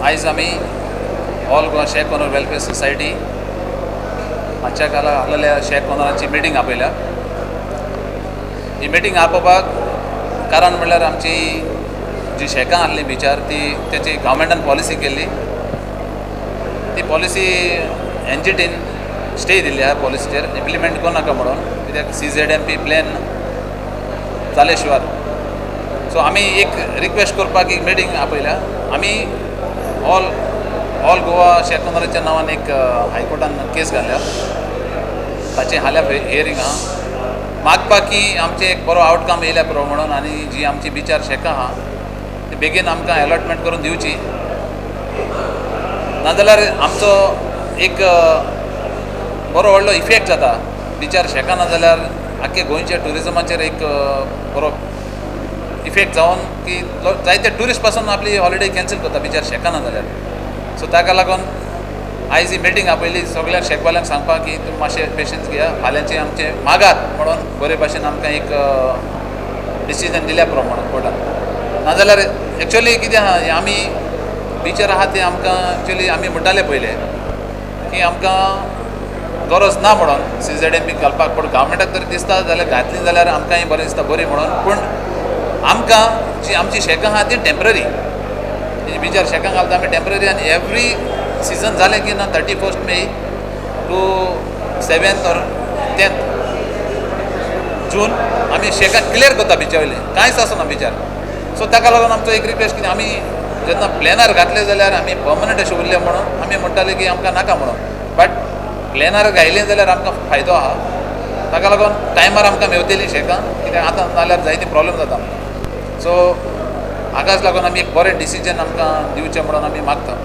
आयज आमी ऑल गोवा शेक owner welfare society हाच्या खाला आसलेल्या शेक ओनरांची मिटींग आपयल्या. ही मिटींग आपोवपाक कारण म्हणल्यार आमची जी शेकां आसली बिचार त्याची गव्हर्मेंटान पॉलिसी केल्ली. ती पॉलिसी एनजीटीन स्टे दिल्ली ह्या पॉलिसीचेर इम्प्लिमेंट करूं नाका म्हणून, कित्याक CZMP प्लॅन जाले शिवाय. सो आमी एक रिक्वेस्ट करपाक एक मिटींग आपयल्या. आमी ऑल गोवा शेक ओनराच्या नांवान एक हायकोर्टान केस घाल्या. ताचे हाल्या हियरींग आहा मागपाक की आमचे एक बरो आवटकम येयल्या पुरो म्हणून, आनी जी आमची बिचार शेकां आहा ती बेगीन आमकां अलॉटमेंट करून दिवची. नाजाल्यार आमचो एक बरो व्हडलो इफेक्ट जाता बिचार शेकां, नाजाल्यार आख्खे गोंयच्या ट्युरिजमाचेर एक बरो इफेक्ट जावन की जायते ट्युरिस्ट पासून आपली हॉलिडे कॅन्सल करता बिचार शेकां ना जाल्यार. सो ताका लागून आयज ही मिटींग आपयली सगळ्या शेकवाल्यांक सांगपाक की तुमी मातशें पेशन्स घेया, फाल्यांचे आमचे मागात म्हणून बरे भाशेन आमकां एक डिसिजन दिल्या पुरो म्हणून कोर्टान. नाजाल्यार एक्चुअली कितें आहा, आमी बिचार आहा ते आमकां एक्चुअली आमी म्हणटाले पयले की आमकां गरज ना म्हणून CZMP घालपाक, पूण गव्हर्मेंटाक जर दिसता जाल्यार घातली जाल्यार आमकांय बरें दिसता बरी म्हणून. पूण आमकां जी आमची शेकां आहा ती टेम्पररी, बिचार शेकां घालता आमी टेम्पररी, आनी एवरी सिजन जालें की ना 31 मे टू 7th or 10th जून आमी शेकां क्लियर करता बिचार वयले, कांयच आसना बिचार. सो ताका लागून आमचो एक रिक्वेस्ट की आमी जेन्ना प्लॅनार घातले जाल्यार आमी पर्मनंट अशें उरले म्हणून आमी म्हणटाले की आमकां नाका म्हणून. बट प्लॅनार घायलें जाल्यार आमकां फायदो आहा. ताका लागून टायमार आमकां मेवतली शेकां, कित्याक आतां नाल्यार जायते प्रॉब्लेम जाता आमकां. सो हाकाच लागून आमी एक बरें डिसिजन आमकां दिवचें म्हणून आमी मागता.